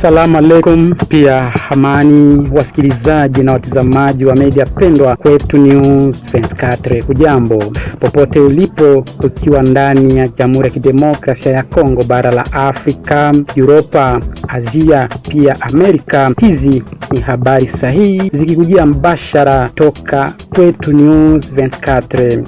Assalamu alaikum, pia hamani wasikilizaji na watazamaji wa media pendwa Kwetu News 24. Hujambo popote ulipo, ukiwa ndani ya Jamhuri ya Kidemokrasia ya Kongo, bara la Afrika, Europa, Asia, pia Amerika. Hizi ni habari sahihi zikikujia mbashara toka Kwetu News 24.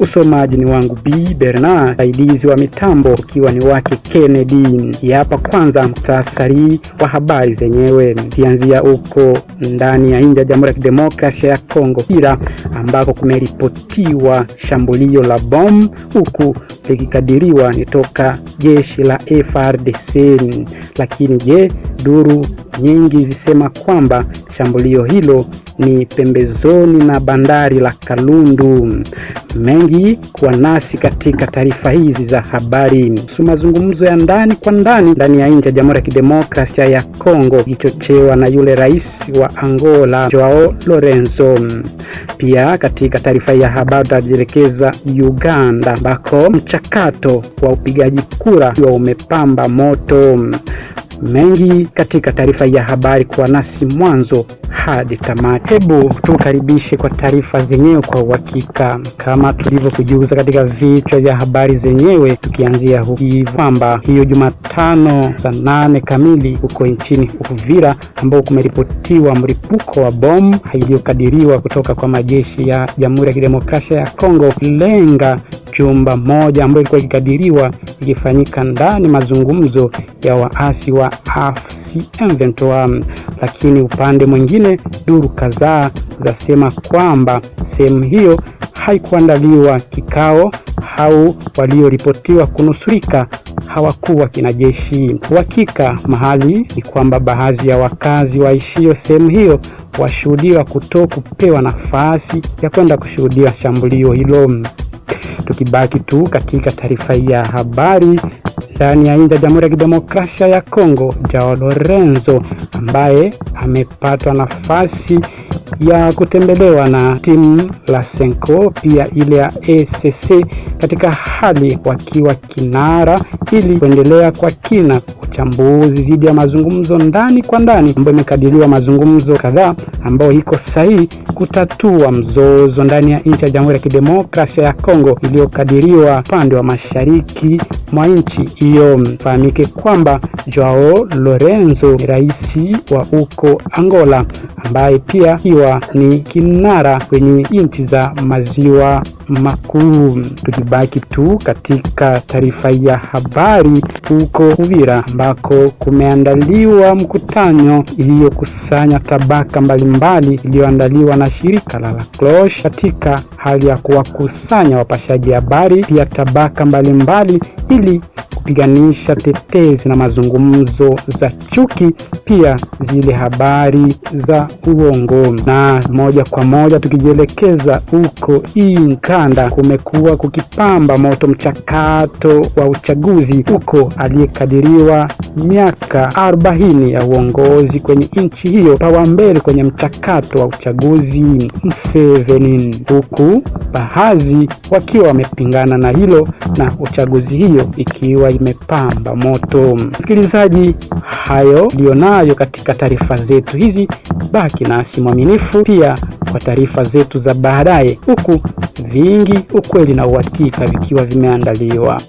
Usomaji ni wangu B Bernard, saidizi wa mitambo ukiwa ni wake Kennedy. Hapa kwanza mtasari wa habari zenyewe. Kianzia huko ndani ya nje ya Jamhuri ya Kidemokrasia ya Kongo, Uvira, ambako kumeripotiwa shambulio la bomu, huku likikadiriwa ni toka jeshi la FARDC. Lakini je, duru nyingi zisema kwamba shambulio hilo ni pembezoni na bandari la Kalundu. Mengi kwa nasi katika taarifa hizi za habari. Mazungumzo ya ndani kwa ndani ya nchi ya Jamhuri ya Kidemokrasia ya Kongo ichochewa na yule rais wa Angola Joao Lorenzo. Pia katika taarifa ya habari tutajielekeza Uganda, ambako mchakato wa upigaji kura umepamba moto. Mengi katika taarifa ya habari kwa nasi mwanzo hadi tamati. Hebu tukaribishe kwa taarifa zenyewe kwa uhakika. Kama tulivyokujuza katika vichwa vya habari zenyewe, tukianzia huko kwamba hiyo Jumatano saa 8 kamili huko nchini Uvira, ambao kumeripotiwa mlipuko wa bomu iliyokadiriwa kutoka kwa majeshi ya Jamhuri ya Kidemokrasia ya Kongo lenga jumba moja ambayo ilikuwa ikikadiriwa ikifanyika ndani mazungumzo ya waasi wa AFC M23. Lakini upande mwingine, duru kadhaa zasema kwamba sehemu hiyo haikuandaliwa kikao au walioripotiwa kunusurika hawakuwa kinajeshi. Hakika mahali ni kwamba baadhi ya wakazi waishio sehemu hiyo washuhudiwa kutokupewa nafasi ya kwenda kushuhudia shambulio hilo. Tukibaki tu katika taarifa ya habari ndani ya nchi ya Jamhuri ya Kidemokrasia ya Kongo, Joao Lorenzo ambaye amepata nafasi ya kutembelewa na timu la Senko pia ile ya ECC katika hali wakiwa kinara ili kuendelea kwa kina uchambuzi zidi ya mazungumzo ndani kwa ndani, ambayo imekadiriwa mazungumzo kadhaa ambayo iko sahihi kutatua mzozo ndani ya nchi ya Jamhuri ya Kidemokrasia ya Kongo iliyokadiriwa upande wa mashariki mwa nchi hiyo. Fahamike kwamba Joao Lorenzo ni rais wa huko Angola, ambaye pia hiwa ni kinara kwenye nchi za maziwa makuu. Tukibaki tu katika taarifa ya habari huko Uvira, ambako kumeandaliwa mkutano iliyokusanya tabaka mbalimbali iliyoandaliwa na shirika la Cloche katika hali ya kuwakusanya wapashaji habari pia tabaka mbalimbali ili kupiganisha tetezi na mazungumzo za chuki, pia zile habari za uongo. Na moja kwa moja tukijielekeza huko kanda, kumekuwa kukipamba moto mchakato wa uchaguzi huko aliyekadiriwa miaka 40 ya uongozi kwenye nchi hiyo pawa mbele kwenye mchakato wa uchaguzi Museveni, huku baadhi wakiwa wamepingana na hilo na uchaguzi hiyo ikiwa imepamba moto. Msikilizaji, hayo lionayo katika taarifa zetu hizi. Baki nasi mwaminifu pia kwa taarifa zetu za baadaye, huku vingi ukweli na uhakika vikiwa vimeandaliwa.